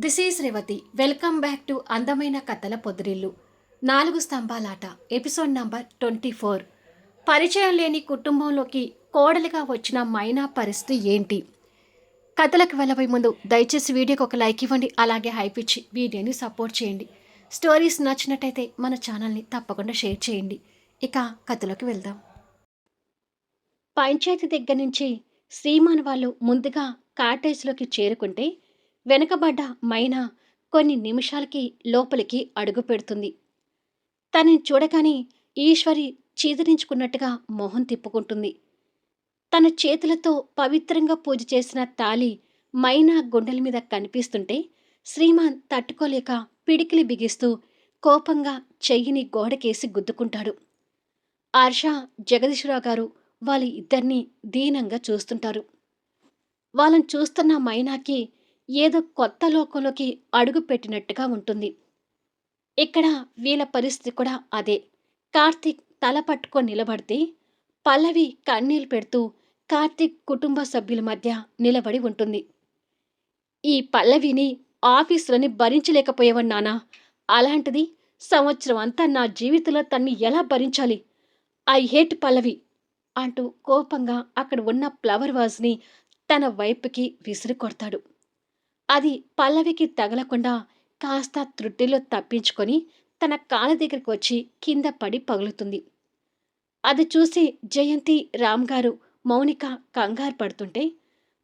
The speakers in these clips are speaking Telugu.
This is Revathi. Welcome back to అందమైన కథల పొదిరిల్లు. 4 స్తంభాలాట ఎపిసోడ్ నంబర్ 24. పరిచయం లేని కుటుంబంలోకి కోడలిగా వచ్చిన మైనా పరిస్థితి ఏంటి? కథలకు వెళ్ళబోయే ముందు దయచేసి వీడియోకి ఒక లైక్ ఇవ్వండి. అలాగే హైప్ ఇచ్చి వీడియోని సపోర్ట్ చేయండి. స్టోరీస్ నచ్చినట్టయితే మన ఛానల్ని తప్పకుండా షేర్ చేయండి. ఇక కథలోకి వెళ్దాం. పంచాయతీ దగ్గర నుంచి శ్రీమాన్ వాళ్ళు ముందుగా కాటేజ్లోకి చేరుకుంటే వెనకబడ్డ మైనా కొన్ని నిమిషాలకి లోపలికి అడుగు పెడుతుంది. తనని చూడగానే ఈశ్వరి చీదరించుకున్నట్టుగా మొహం తిప్పుకుంటుంది. తన చేతులతో పవిత్రంగా పూజ చేసిన తాళి మైనా గుండెల మీద కనిపిస్తుంటే శ్రీమాన్ తట్టుకోలేక పిడికిలి బిగిస్తూ కోపంగా చెయ్యిని గోడకేసి గుద్దుకుంటాడు. ఆర్ష, జగదీశ్వరరావు గారు వాళ్ళ ఇద్దరినీ దీనంగా చూస్తుంటారు. వాళ్ళని చూస్తున్న మైనాకి ఏదో కొత్త లోకంలోకి అడుగు పెట్టినట్టుగా ఉంటుంది. ఇక్కడ వీళ్ళ పరిస్థితి కూడా అదే. కార్తీక్ తల పట్టుకొని నిలబడితే పల్లవి కన్నీళ్లు పెడుతూ కార్తీక్ కుటుంబ సభ్యుల మధ్య నిలబడి ఉంటుంది. ఈ పల్లవిని ఆఫీసులోని భరించలేకపోయేవాడు నానా. అలాంటిది సంవత్సరం అంతా నా జీవితంలో తన్ని ఎలా భరించాలి? ఐ హేట్ పల్లవి అంటూ కోపంగా అక్కడ ఉన్న ఫ్లవర్ వాజ్ని తన వైపుకి విసిరి కొడతాడు. అది పల్లవికి తగలకుండా కాస్త త్రుటిలో తప్పించుకొని తన కాళ్ళ దగ్గరికి వచ్చి కింద పడి పగులుతుంది. అది చూసి జయంతి, రామ్గారు, మౌనిక కంగారు పడుతుంటే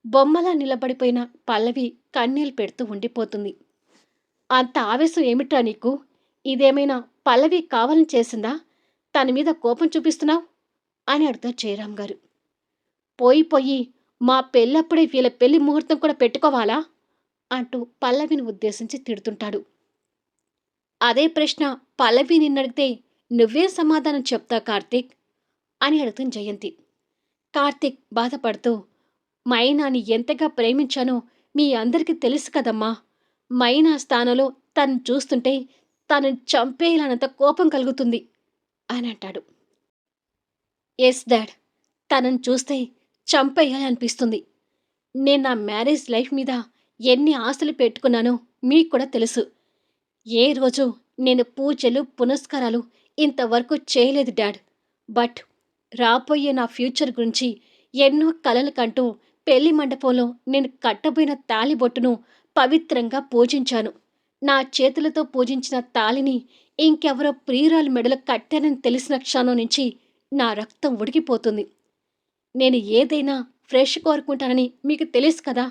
బొమ్మలా నిలబడిపోయిన పల్లవి కన్నీళ్లు పెడుతూ ఉండిపోతుంది. అంత ఆవేశం ఏమిట్రా నీకు? ఇదేమైనా పల్లవి కావాలని చేసిందా? తన మీద కోపం చూపిస్తున్నావు అని అడుగుతారు జయరాం గారు. పోయి పోయి మా పెళ్ళప్పుడే వీళ్ళ పెళ్లి ముహూర్తం కూడా పెట్టుకోవాలా అంటూ పల్లవిని ఉద్దేశించి తిడుతుంటాడు. అదే ప్రశ్న పల్లవి నిన్నడిగితే నువ్వే సమాధానం చెప్తా కార్తీక్ అని అడుగుతుంది జయంతి. కార్తీక్ బాధపడుతూ, మైనాని ఎంతగా ప్రేమించానో మీ అందరికీ తెలుసు కదమ్మా. మైనా స్థానంలో తను చూస్తుంటే తనని చంపేయాలన్నంత కోపం కలుగుతుంది అని అంటాడు. ఎస్ డాడ్, తనని చూస్తే చంపేయాలనిపిస్తుంది. నేను నా మ్యారేజ్ లైఫ్ మీద ఎన్ని ఆశలు పెట్టుకున్నానో మీకు కూడా తెలుసు. ఏ రోజు నేను పూజలు, పునస్కారాలు ఇంతవరకు చేయలేదు డాడ్. బట్ రాబోయే నా ఫ్యూచర్ గురించి ఎన్నో కలలు కంటూ పెళ్లి మండపంలో నేను కట్టబోయిన తాళిబొట్టును పవిత్రంగా పూజించాను. నా చేతులతో పూజించిన తాళిని ఇంకెవరో ప్రియురాలి మెడలో కట్టానని తెలిసిన క్షణం నుంచి నా రక్తం ఉడికిపోతుంది. నేను ఏదైనా ఫ్రెష్ కోరుకుంటానని మీకు తెలుసు కదా.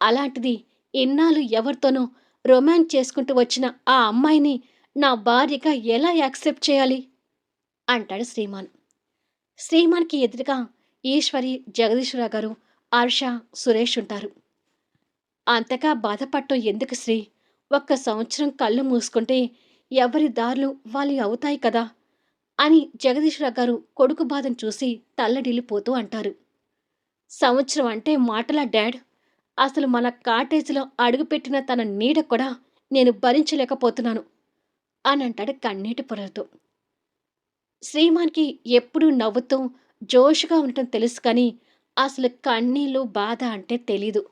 అలాంటిది ఇన్నాళ్ళు ఎవరితోనో రొమాన్స్ చేసుకుంటూ వచ్చిన ఆ అమ్మాయిని నా భార్యగా ఎలా యాక్సెప్ట్ చేయాలి అంటాడు శ్రీమాన్. శ్రీమాన్కి ఎదురుగా ఈశ్వరి, జగదీశ్వరరావు గారు, హర్ష, సురేష్ ఉంటారు. అంతగా బాధపడటం ఎందుకు శ్రీ? ఒక్క సంవత్సరం కళ్ళు మూసుకుంటే ఎవరి దారులు వాళ్ళు అవుతాయి కదా అని జగదీశ్వరరావు గారు కొడుకు బాధను చూసి తల్లడిల్లిపోతూ అంటారు. సంవత్సరం అంటే మాటలా డాడ్? అసలు మన కాటేజీలో అడుగుపెట్టిన తన నీడ కూడా నేను భరించలేకపోతున్నాను అని అంటాడు కన్నీటి పొరలతో. శ్రీమాన్కి ఎప్పుడూ నవ్వుతూ జోష్గా ఉండటం తెలుసు కానీ అసలు కన్నీళ్ళు, బాధ అంటే తెలీదు.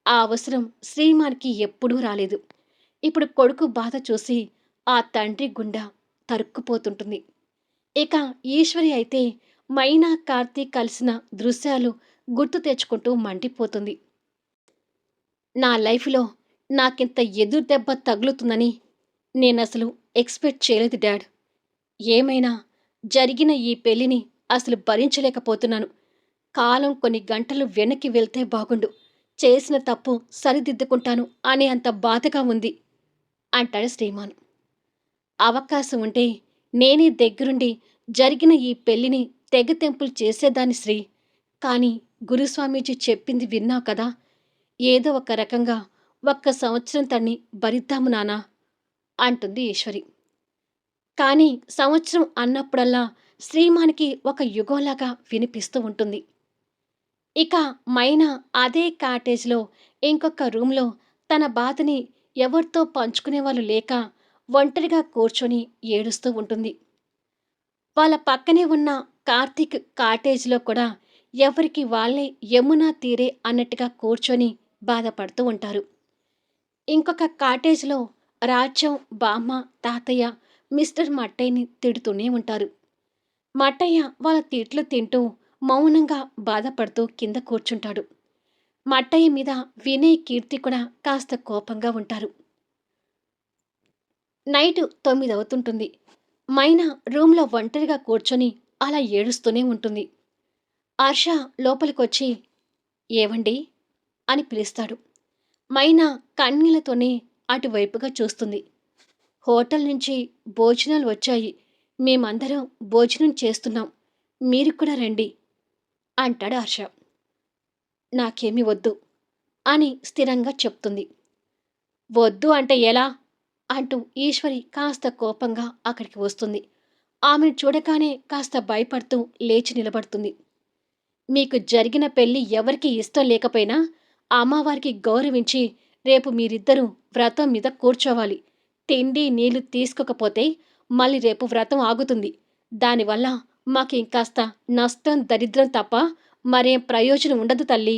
ఆ అవసరం శ్రీమాన్కి ఎప్పుడూ రాలేదు. ఇప్పుడు కొడుకు బాధ చూసి ఆ తండ్రి గుండె తరుక్కుపోతుంటుంది. ఇక ఈశ్వరి అయితే మైనా, కార్తీక్ కలిసిన దృశ్యాలు గుర్తు తెచ్చుకుంటూ మండిపోతుంది. నా లైఫ్లో నాకింత ఎదురు దెబ్బ తగులుతుందని నేనసలు ఎక్స్పెక్ట్ చేయలేదు డాడ్. ఏమైనా జరిగిన ఈ పెళ్లిని అసలు భరించలేకపోతున్నాను. కాలం కొన్ని గంటలు వెనక్కి వెళ్తే బాగుండు. చేసిన తప్పు సరిదిద్దుకుంటాను అనే అంత బాధగా ఉంది అంటాడు శ్రీమాన్. అవకాశం ఉంటే నేనే దగ్గరుండి జరిగిన ఈ పెళ్లిని తెగతెంపులు చేసేదాన్ని శ్రీ. కానీ గురుస్వామీజీ చెప్పింది విన్నావు కదా. ఏదో ఒక రకంగా ఒక్క సంవత్సరం తన్ని భరిద్దాము నానా అంటుంది ఈశ్వరి. కానీ సంవత్సరం అన్నప్పుడల్లా శ్రీమానికి ఒక యుగంలాగా వినిపిస్తూ ఉంటుంది. ఇక మైనా అదే కాటేజ్లో ఇంకొక రూమ్లో తన బాధని ఎవరితో పంచుకునేవాళ్ళు లేక ఒంటరిగా కూర్చొని ఏడుస్తూ ఉంటుంది. వాళ్ళ పక్కనే ఉన్న కార్తీక్ కాటేజ్లో కూడా ఎవరికి వాళ్ళే యమునా తీరే అన్నట్టుగా కూర్చొని బాధపడుతూ ఉంటారు. ఇంకొక కాటేజ్‌లో రాజ్యం, బామ్మ, తాతయ్య మిస్టర్ మట్టయ్యని తిడుతూనే ఉంటారు. మట్టయ్య వాళ్ళ తిట్లు తింటూ మౌనంగా బాధపడుతూ కింద కూర్చుంటాడు. మట్టయ్య మీద వినయ్, కీర్తి కూడా కాస్త కోపంగా ఉంటారు. నైటు 9 అవుతుంటుంది. మైనా రూమ్‌లో ఒంటరిగా కూర్చొని అలా ఏడుస్తూనే ఉంటుంది. హర్ష లోపలికొచ్చి ఏవండీ అని పిలుస్తాడు. మైనా కన్నీళ్లతోనే అటువైపుగా చూస్తుంది. హోటల్ నుంచి భోజనాలు వచ్చాయి. మేమందరం భోజనం చేస్తున్నాం. మీరు కూడా రండి అంటాడు హర్ష. నాకేమీ వద్దు అని స్థిరంగా చెప్తుంది. వద్దు అంటే ఎలా అంటూ ఈశ్వరి కాస్త కోపంగా అక్కడికి వస్తుంది. ఆమెను చూడగానే కాస్త భయపడుతూ లేచి నిలబడుతుంది. మీకు జరిగిన పెళ్లి ఎవరికీ ఇష్టం లేకపోయినా అమ్మవారికి గౌరవించి రేపు మీరిద్దరూ వ్రతం మీద కూర్చోవాలి. తిండి నీళ్లు తీసుకోకపోతే మళ్ళీ రేపు వ్రతం ఆగుతుంది. దానివల్ల మాకింకాస్త నష్టం దరిద్రం తప్ప మరేం ప్రయోజనం ఉండదు తల్లి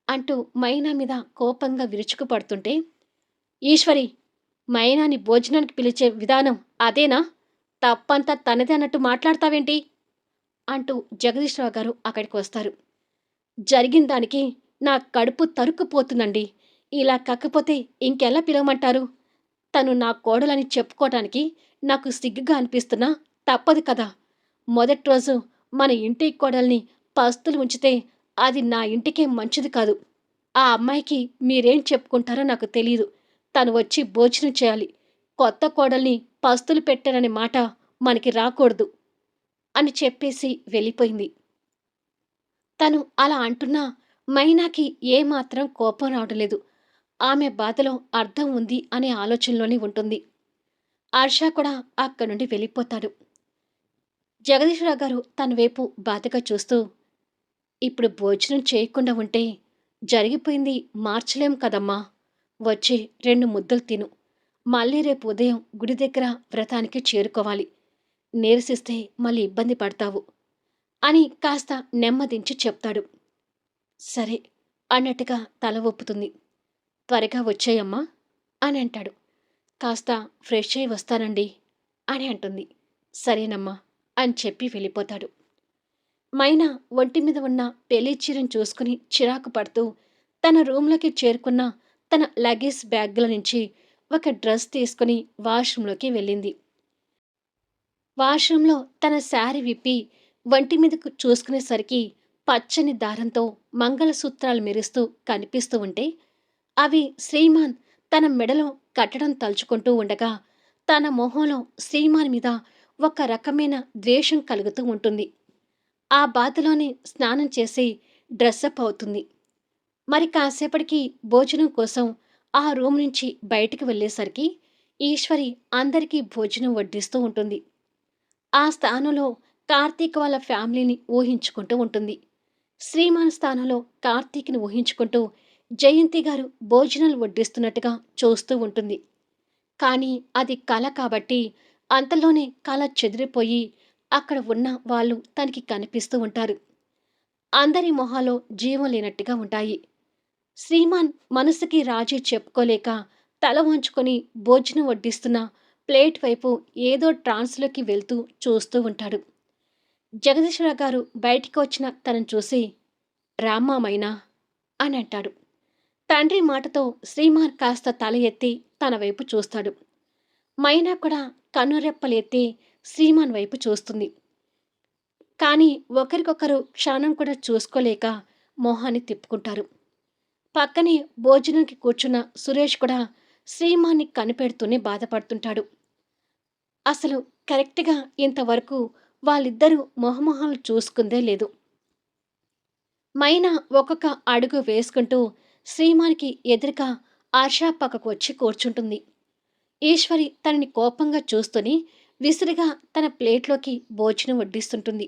అంటూ మైనా మీద కోపంగా విరుచుకుపడుతుంటే, ఈశ్వరి, మైనాని భోజనానికి పిలిచే విధానం అదేనా? తప్పంతా తనదే అన్నట్టు మాట్లాడతావేంటి అంటూ జగదీశ్వరరావు గారు అక్కడికి వస్తారు. జరిగిన దానికి నా కడుపు తరుక్కుపోతుందండి. ఇలా కాకపోతే ఇంకెలా పిలవమంటారు? తను నా కోడలని చెప్పుకోవటానికి నాకు సిగ్గుగా అనిపిస్తున్నా తప్పదు కదా. మొదటి రోజు మన ఇంటి కోడల్ని పస్తులు ఉంచితే అది నా ఇంటికే మంచిది కాదు. ఆ అమ్మాయికి మీరేం చెప్పుకుంటారో నాకు తెలీదు. తను వచ్చి భోజనం చేయాలి. కొత్త కోడల్ని పస్తులు పెట్టారనే మాట మనకి రాకూడదు అని చెప్పేసి వెళ్ళిపోయింది. తను అలా అంటున్నా మైనాకి ఏమాత్రం కోపం రావడం లేదు. ఆమె బాధలో అర్థం ఉంది అనే ఆలోచనలోనే ఉంటుంది. హర్ష కూడా అక్కడి నుండి వెళ్ళిపోతాడు. జగదీశ్వరరావు గారు తన వైపు బాధగా చూస్తూ, ఇప్పుడు భోజనం చేయకుండా ఉంటే జరిగిపోయింది మార్చలేం కదమ్మా. వచ్చి 2 ముద్దలు తిను. మళ్ళీ రేపు ఉదయం గుడి దగ్గర వ్రతానికి చేరుకోవాలి. నీరసిస్తే మళ్ళీ ఇబ్బంది పడతావు అని కాస్త నెమ్మదించి చెప్తాడు. సరే అన్నట్టుగా తల ఊపుతుంది. త్వరగా వచ్చేయమ్మా అని అంటాడు. కాస్త ఫ్రెష్ అయి వస్తానండి అని అంటుంది. సరేనమ్మా అని చెప్పి వెళ్ళిపోతాడు. మైనా ఒంటి మీద ఉన్న పెళ్లి చీరను చూసుకుని చిరాకు పడుతూ తన రూంలోకి చేరుకున్న తన లగేజ్ బ్యాగ్ల నుంచి ఒక డ్రెస్ తీసుకుని వాష్రూంలోకి వెళ్ళింది. వాష్రూంలో తన శారీ విప్పి ఒంటి మీదకు చూసుకునేసరికి పచ్చని దారంతో మంగళసూత్రాలు మెరుస్తూ కనిపిస్తూ ఉంటే అవి శ్రీమాన్ తన మెడలో కట్టడం తలుచుకుంటూ ఉండగా తన మొహంలో శ్రీమాన్ మీద ఒక రకమైన ద్వేషం కలుగుతూ ఉంటుంది. ఆ బాధలోనే స్నానం చేసి డ్రెస్అప్ అవుతుంది. మరి కాసేపటికి భోజనం కోసం ఆ రూమ్ నుంచి బయటికి వెళ్ళేసరికి ఈశ్వరి అందరికీ భోజనం వడ్డిస్తూ ఉంటుంది. ఆ స్థానంలో కార్తీక్ వాళ్ళ ఫ్యామిలీని ఊహించుకుంటూ ఉంటుంది. శ్రీమాన్ స్థానంలో కార్తీక్ని ఊహించుకుంటూ జయంతి గారు భోజనాలు వడ్డిస్తున్నట్టుగా చూస్తూ ఉంటుంది. కానీ అది కల కాబట్టి అంతలోనే కల చెదిరిపోయి అక్కడ ఉన్న వాళ్ళు తనకి కనిపిస్తూ ఉంటారు. అందరి మొహాలో జీవం లేనట్టుగా ఉంటాయి. శ్రీమాన్ మనసుకి రాజీ చెప్పుకోలేక తల వంచుకొని భోజనం వడ్డిస్తున్న ప్లేట్ వైపు ఏదో ట్రాన్స్‌లోకి వెళ్తూ చూస్తూ ఉంటాడు. జగదీశ్వరరావు గారు బయటికి వచ్చిన తనను చూసి, "రామ్మా మైనా" అని అంటాడు. తండ్రి మాటతో శ్రీమాన్ కాస్త తల ఎత్తి తన వైపు చూస్తాడు. మైనా కూడా కనురెప్పలెత్తి శ్రీమాన్ వైపు చూస్తుంది. కానీ ఒకరికొకరు క్షణం కూడా చూసుకోలేక మొహాన్ని తిప్పుకుంటారు. పక్కనే భోజనానికి కూర్చున్న సురేష్ కూడా శ్రీమాన్ని కనిపెడుతూనే బాధపడుతుంటాడు. అసలు కరెక్ట్‌గా ఇంతవరకు వాళ్ళిద్దరూ మొహమొహాలు చూసుకుందే లేదు. మైనా ఒక్కొక్క అడుగు వేసుకుంటూ శ్రీమాన్‌కి ఎదురుగా హర్ష పక్కకు వచ్చి కూర్చుంటుంది. ఈశ్వరి తనని కోపంగా చూస్తూనే విసురుగా తన ప్లేట్‌లోకి భోజనం వడ్డిస్తుంటుంది.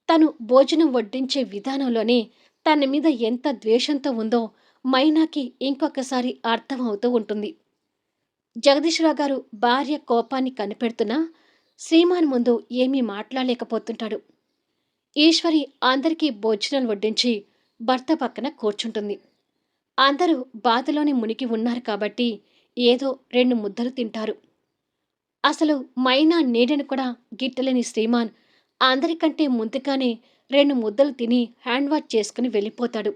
తను భోజనం వడ్డించే విధానంలోనే తన మీద ఎంత ద్వేషంతో ఉందో మైనాకి ఇంకొకసారి అర్థమవుతూ ఉంటుంది. జగదీశ్వరరావు గారు భార్య కోపాన్ని కనిపెడుతున్నా శ్రీమాన్ ముందు ఏమీ మాట్లాడలేకపోతుంటాడు. ఈశ్వరి అందరికీ భోజనాలు వడ్డించి భర్త పక్కన కూర్చుంటుంది. అందరూ బాధలోనే మునిగి ఉన్నారు కాబట్టి ఏదో 2 ముద్దలు తింటారు. అసలు మైనా నీడని కూడా గిట్టలేని శ్రీమాన్ అందరికంటే ముందుగానే 2 ముద్దలు తిని హ్యాండ్ వాష్ చేసుకుని వెళ్ళిపోతాడు.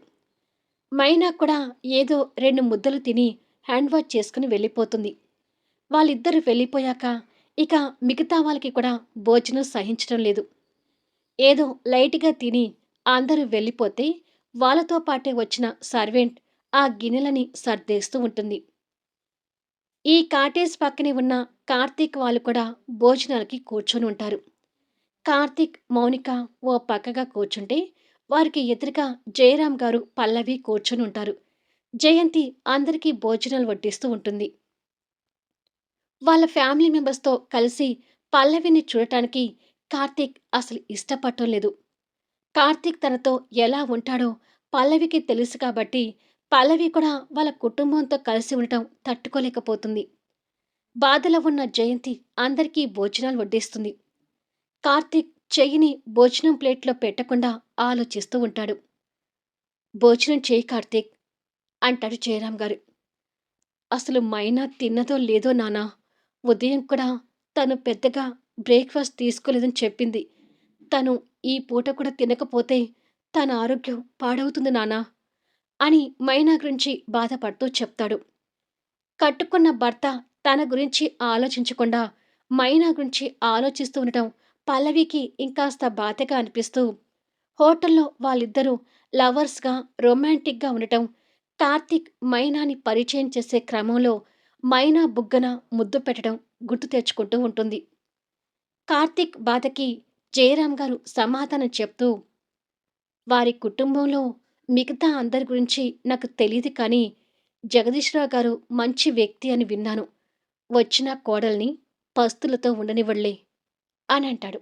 మైనా కూడా ఏదో 2 ముద్దలు తిని హ్యాండ్ వాష్ చేసుకుని వెళ్ళిపోతుంది. వాళ్ళిద్దరూ వెళ్ళిపోయాక ఇక మిగతా వాళ్ళకి కూడా భోజనం సహించడం లేదు. ఏదో లైట్‌గా తిని అందరూ వెళ్ళిపోతే వాళ్ళతో పాటే వచ్చిన సర్వెంట్ ఆ గిన్నెలని సర్దేస్తూ ఉంటుంది. ఈ కాటేజ్ పక్కనే ఉన్న కార్తీక్ వాళ్ళు కూడా భోజనాలకి కూర్చొని ఉంటారు. కార్తీక్, మౌనిక ఓ పక్కగా కూర్చుంటే వారికి ఎదురుగా జయరాం గారు, పల్లవి కూర్చొని ఉంటారు. జయంతి అందరికీ భోజనాలు వడ్డిస్తూ ఉంటుంది. వాళ్ళ ఫ్యామిలీ మెంబర్స్‌తో కలిసి పల్లవిని చూడటానికి కార్తీక్ అసలు ఇష్టపడటం లేదు. కార్తీక్ తనతో ఎలా ఉంటాడో పల్లవికి తెలుసు కాబట్టి పల్లవి కూడా వాళ్ళ కుటుంబంతో కలిసి ఉండటం తట్టుకోలేకపోతుంది. బాధలో ఉన్న జయంతి అందరికీ భోజనాలు వడ్డిస్తుంది. కార్తీక్ చెయ్యిని భోజనం ప్లేట్‌లో పెట్టకుండా ఆలోచిస్తూ ఉంటాడు. "భోజనం చెయ్యి కార్తీక్" అంటాడు జయరాం గారు. "అసలు మైనా తిన్నదో లేదో నాన్నా. ఉదయం కూడా తను పెద్దగా బ్రేక్‌ఫాస్ట్ తీసుకోలేదని చెప్పింది. తను ఈ పూట కూడా తినకపోతే తన ఆరోగ్యం పాడవుతుంది నాన్నా" అని మైనా గురించి బాధపడుతూ చెప్తాడు. కట్టుకున్న భర్త తన గురించి ఆలోచించకుండా మైనా గురించి ఆలోచిస్తూ ఉండటం పల్లవికి ఇంకాస్త బాధగా అనిపిస్తూ హోటల్లో వాళ్ళిద్దరూ లవర్స్‌గా, రొమాంటిక్‌గా ఉండటం, కార్తీక్ మైనాని పరిచయం చేసే క్రమంలో మైనా బుగ్గన ముద్దు పెట్టడం గుర్తు తెచ్చుకుంటూ ఉంటుంది. కార్తీక్ బాధకి జయరాం గారు సమాధానం చెప్తూ, "వారి కుటుంబంలో మిగతా అందరి గురించి నాకు తెలీదు కానీ జగదీశ్‌రావు గారు మంచి వ్యక్తి అని విన్నాను. వచ్చిన కోడల్ని పస్తులతో ఉండనివ్వడులే" అని అంటాడు.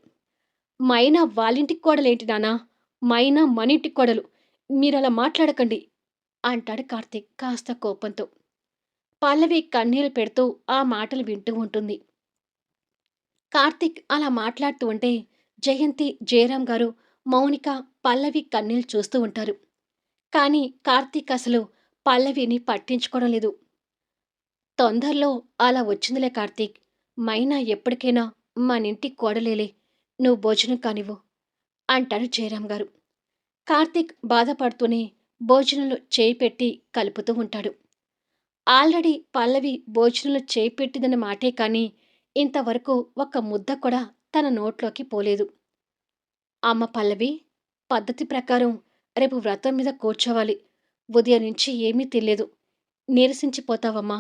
"మైనా వాళ్ళింటికి కోడలేంటి నాన్నా? మైనా మనింటికి కోడలు. మీరలా మాట్లాడకండి" అంటాడు కార్తీక్ కాస్త కోపంతో. పల్లవి కన్నీళ్లు పెడుతూ ఆ మాటలు వింటూ ఉంటుంది. కార్తీక్ అలా మాట్లాడుతూ ఉంటే జయంతి, జయరాం గారు, మౌనిక, పల్లవి కన్నీళ్లు చూస్తూ ఉంటారు. కానీ కార్తీక్ అసలు పల్లవిని పట్టించుకోవడం లేదు. "తొందరలో అలా వచ్చిందిలే కార్తీక్. మైనా ఎప్పటికైనా మనింటి కోడలేలే. నువ్వు భోజనం కానివ్వు" అంటాడు జయరాం గారు. కార్తీక్ బాధపడుతూనే భోజనంలో చేయి పెట్టి కలుపుతూ ఉంటాడు. ఆల్రెడీ పల్లవి భోజనంలో చేయి పెట్టిందన్న మాటే కానీ ఇంతవరకు ఒక్క ముద్ద కూడా తన నోట్లోకి పోలేదు. "అమ్మ పల్లవి, పద్ధతి ప్రకారం రేపు వ్రతం మీద కూర్చోవాలి. ఉదయం నుంచి ఏమీ తినలేదు. నీరసించిపోతావమ్మా.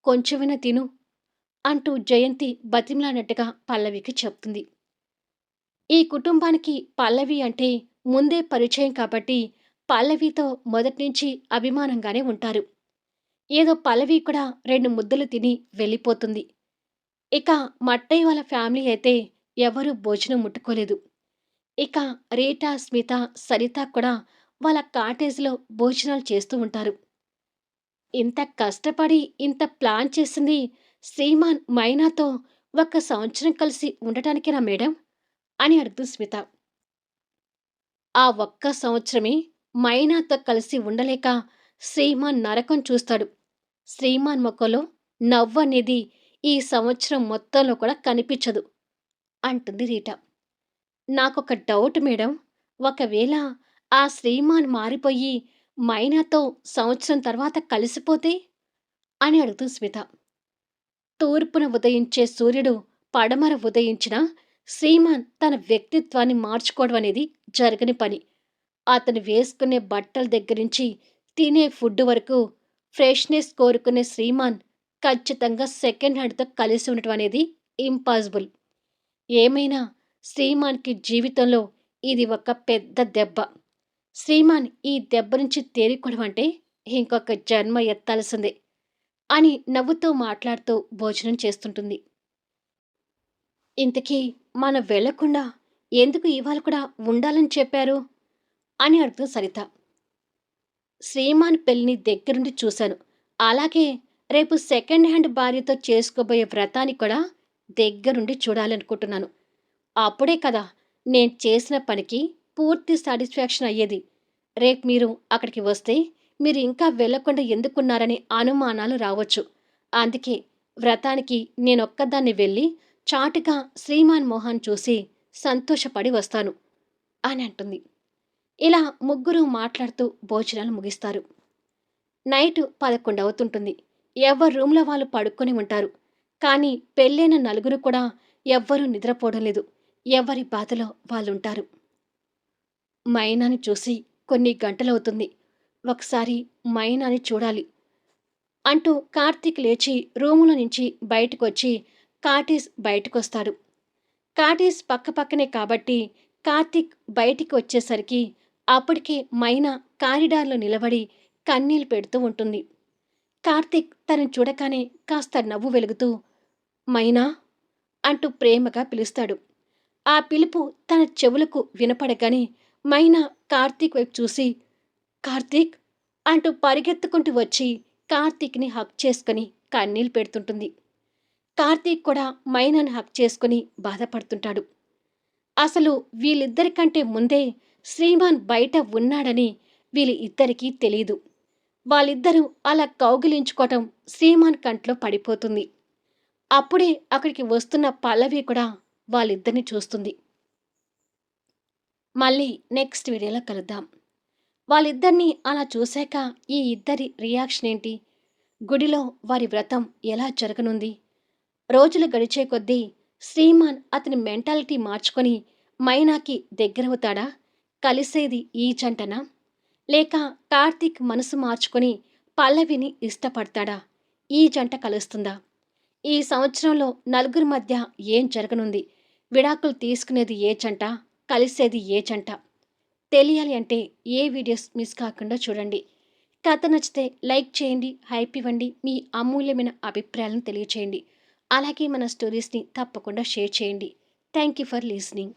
కొంచెమైనా తిను" అంటూ జయంతి బతిమలాడినట్టుగా పల్లవికి చెప్తుంది. ఈ కుటుంబానికి పల్లవి అంటే ముందే పరిచయం కాబట్టి పల్లవితో మొదట్నుంచి అభిమానంగానే ఉంటారు. ఏదో పల్లవి కూడా 2 ముద్దలు తిని వెళ్ళిపోతుంది. ఇక మట్టయ్య వాళ్ళ ఫ్యామిలీ అయితే ఎవరూ భోజనం ముట్టుకోలేదు. ఇక రీటా, స్మిత, సరిత కూడా వాళ్ళ కాటేజ్‌లో భోజనాలు చేస్తూ ఉంటారు. ఇంత కష్టపడి ఇంత ప్లాన్ చేసింది శ్రీమాన్ మైనాతో ఒక్క సంవత్సరం కలిసి ఉండటానికేనా మేడం? అని అడుగుతుంది స్మిత. ఆ ఒక్క సంవత్సరమే మైనాతో కలిసి ఉండలేక శ్రీమాన్ నరకం చూస్తాడు. శ్రీమాన్ మొఖంలో నవ్వనేది ఈ సంవత్సరం మొత్తంలో కూడా కనిపించదు అంటుంది రీటా. నాకొక డౌట్ మేడం. ఒకవేళ ఆ శ్రీమాన్ మారిపోయి మైనాతో సంవత్సరం తర్వాత కలిసిపోతే అని అడుగుతుంది స్మిత. తూర్పున ఉదయించే సూర్యుడు పడమర ఉదయించినా శ్రీమాన్ తన వ్యక్తిత్వాన్ని మార్చుకోవడం అనేది జరగని పని. అతను వేసుకునే బట్టల దగ్గరించి తినే ఫుడ్ వరకు ఫ్రెష్‌నెస్ కోరుకునే శ్రీమాన్ ఖచ్చితంగా సెకండ్ హ్యాండ్‌తో కలిసి ఉండటం అనేది ఇంపాసిబుల్. ఏమైనా శ్రీమాన్‌కి జీవితంలో ఇది ఒక పెద్ద దెబ్బ. శ్రీమాన్ ఈ దెబ్బ నుంచి తేరుకోవడం అంటే ఇంకొక జన్మ ఎత్తాల్సిందే అని నవ్వుతూ మాట్లాడుతూ భోజనం చేస్తుంటుంది. ఇంతకీ మనం వెళ్ళకుండా ఎందుకు ఇవాళ కూడా ఉండాలని చెప్పారు? అని అడుగుతుంది సరిత. శ్రీమాన్ పెళ్లిని దగ్గరుండి చూశాను. అలాగే రేపు సెకండ్ హ్యాండ్ భార్యతో చేసుకోబోయే వ్రతాన్ని కూడా దగ్గరుండి చూడాలనుకుంటున్నాను. అప్పుడే కదా నేను చేసిన పనికి పూర్తి సాటిస్ఫాక్షన్ అయ్యేది. రేపు మీరు అక్కడికి వస్తే మీరు ఇంకా వెళ్ళకుండా ఎందుకున్నారనే అనుమానాలు రావచ్చు. అందుకే వ్రతానికి నేనొక్కదాన్ని వెళ్ళి చాటుగా శ్రీమాన్ మోహన్ చూసి సంతోషపడి వస్తాను అని అంటుంది. ఇలా ముగ్గురు మాట్లాడుతూ భోజనాలు ముగిస్తారు. నైటు 11 అవుతుంటుంది. ఎవరి రూమ్‌లో వాళ్ళు పడుకొని ఉంటారు. కానీ పెళ్ళైన నలుగురు కూడా ఎవ్వరూ నిద్రపోవడం లేదు. ఎవరి బాధలో వాళ్ళుంటారు. మైనాని చూసి కొన్ని గంటలవుతుంది. ఒకసారి మైనాని చూడాలి అంటూ కార్తీక్ లేచి రూములో నుంచి బయటకొచ్చి కాటేజ్ బయటకొస్తాడు. కాటేజ్ పక్కపక్కనే కాబట్టి కార్తీక్ బయటికి వచ్చేసరికి అప్పటికే మైనా కారిడార్‌లో నిలబడి కన్నీళ్లు పెడుతూ ఉంటుంది. కార్తీక్ తనని చూడగానే కాస్త నవ్వు వెలుగుతూ మైనా అంటూ ప్రేమగా పిలుస్తాడు. ఆ పిలుపు తన చెవులకు వినపడగానే మైనా కార్తీక్ వైపు చూసి కార్తీక్ అంటూ పరిగెత్తుకుంటూ వచ్చి కార్తీక్‌ని హగ్ చేసుకొని కన్నీళ్లు పెడుతుంటుంది. కార్తీక్ కూడా మైనాని హగ్ చేసుకొని బాధపడుతుంటాడు. అసలు వీళ్ళిద్దరికంటే ముందే శ్రీమాన్ బయట ఉన్నాడని వీళ్ళిద్దరికీ తెలీదు. వాళ్ళిద్దరూ అలా కౌగిలించుకోవటం శ్రీమాన్ కంట్లో పడిపోతుంది. అప్పుడే అక్కడికి వస్తున్న పల్లవి కూడా వాళ్ళిద్దరిని చూస్తుంది. మళ్ళీ నెక్స్ట్ వీడియోలో కలుద్దాం. వాళ్ళిద్దరినీ అలా చూశాక ఈ ఇద్దరి రియాక్షన్ ఏంటి? గుడిలో వారి వ్రతం ఎలా జరగనుంది? రోజులు గడిచే కొద్దీ శ్రీమాన్ అతని మెంటాలిటీ మార్చుకొని మైనాకి దగ్గరవుతాడా? కలిసేది ఈ జంటనా? లేక కార్తీక్ మనసు మార్చుకొని పల్లవిని ఇష్టపడతాడా? ఈ జంట కలుస్తుందా? ఈ సంవత్సరంలో నలుగురి మధ్య ఏం జరగనుంది? విడాకులు తీసుకునేది ఏ జంట? కలిసేది ఏ జంట? తెలియాలి అంటే ఏ వీడియోస్ మిస్ కాకుండా చూడండి. కథ నచ్చితే లైక్ చేయండి, హైప్ ఇవ్వండి, మీ అమూల్యమైన అభిప్రాయాలను తెలియచేయండి. అలాగే మన స్టోరీస్ని తప్పకుండా షేర్ చేయండి. Thank you for listening.